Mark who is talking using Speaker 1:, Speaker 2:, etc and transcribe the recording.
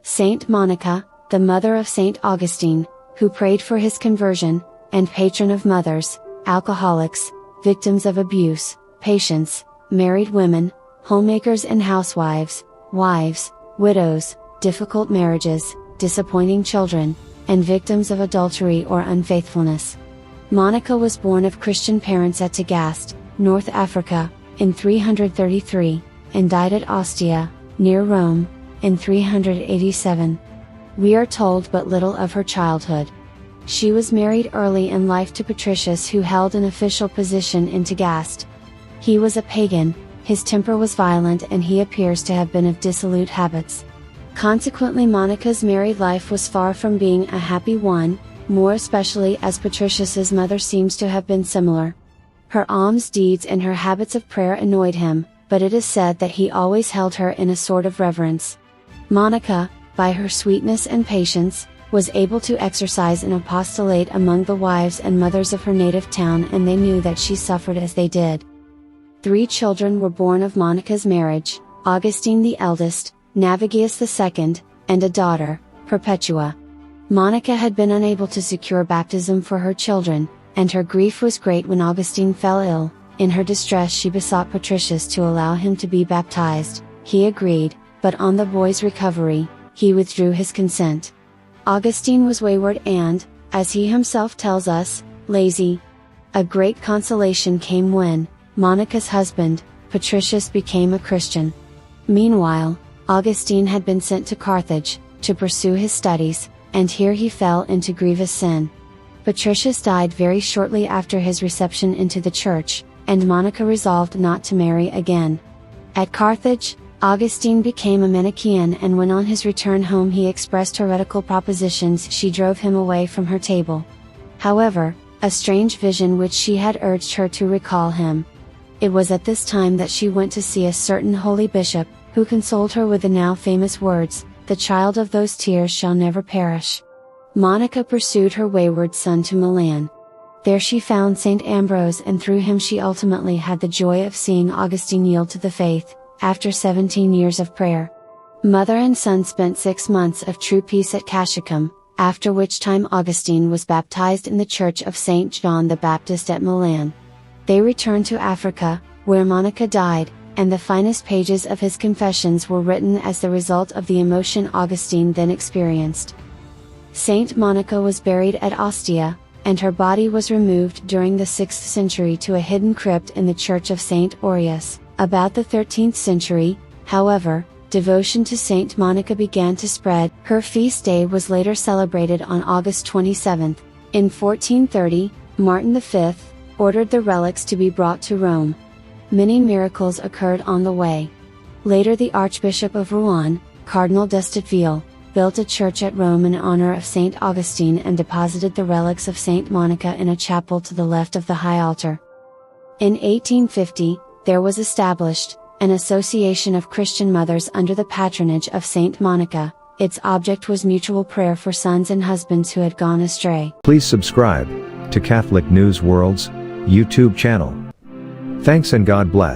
Speaker 1: Saint Monica, the mother of Saint Augustine, who prayed for his conversion, and patron of mothers, alcoholics, victims of abuse, patients, married women, homemakers and housewives, wives, widows, difficult marriages, disappointing children, and victims of adultery or unfaithfulness. Monica was born of Christian parents at Tagaste, North Africa, in 333, and died at Ostia, near Rome, in 387. We are told but little of her childhood. She was married early in life to Patricius, who held an official position in Tagaste. He was a pagan, his temper was violent, and he appears to have been of dissolute habits. Consequently, Monica's married life was far from being a happy one, more especially as Patricius's mother seems to have been similar. Her alms deeds and her habits of prayer annoyed him, but it is said that he always held her in a sort of reverence. Monica, by her sweetness and patience, was able to exercise an apostolate among the wives and mothers of her native town, and they knew that she suffered as they did. 3 children were born of Monica's marriage: Augustine the eldest, Navigius the second, and a daughter, Perpetua. Monica had been unable to secure baptism for her children, and her grief was great when Augustine fell ill. In her distress she besought Patricius to allow him to be baptized. He agreed, but on the boy's recovery, he withdrew his consent. Augustine was wayward and, as he himself tells us, lazy. A great consolation came when Monica's husband, Patricius, became a Christian. Meanwhile, Augustine had been sent to Carthage, to pursue his studies, and here he fell into grievous sin. Patricius died very shortly after his reception into the church, and Monica resolved not to marry again. At Carthage, Augustine became a Manichaean, and when on his return home he expressed heretical propositions, she drove him away from her table. However, a strange vision which she had urged her to recall him. It was at this time that she went to see a certain holy bishop, who consoled her with the now famous words, "The child of those tears shall never perish." Monica pursued her wayward son to Milan. There she found Saint Ambrose, and through him she ultimately had the joy of seeing Augustine yield to the faith, after 17 years of prayer. Mother and son spent 6 months of true peace at Cassicum, after which time Augustine was baptized in the church of Saint John the Baptist at Milan. They returned to Africa, where Monica died, and the finest pages of his Confessions were written as the result of the emotion Augustine then experienced. Saint Monica was buried at Ostia, and her body was removed during the 6th century to a hidden crypt in the church of Saint Aureus. About the 13th century, however, devotion to Saint Monica began to spread. Her feast day was later celebrated on August 27. In 1430, Martin V ordered the relics to be brought to Rome. Many miracles occurred on the way. Later the Archbishop of Rouen, Cardinal d'Estouteville, built a church at Rome in honor of Saint Augustine and deposited the relics of Saint Monica in a chapel to the left of the high altar. In 1850, there was established an association of Christian mothers under the patronage of Saint Monica. Its object was mutual prayer for sons and husbands who had gone astray.
Speaker 2: Please subscribe to Catholic News World's YouTube channel. Thanks and God bless.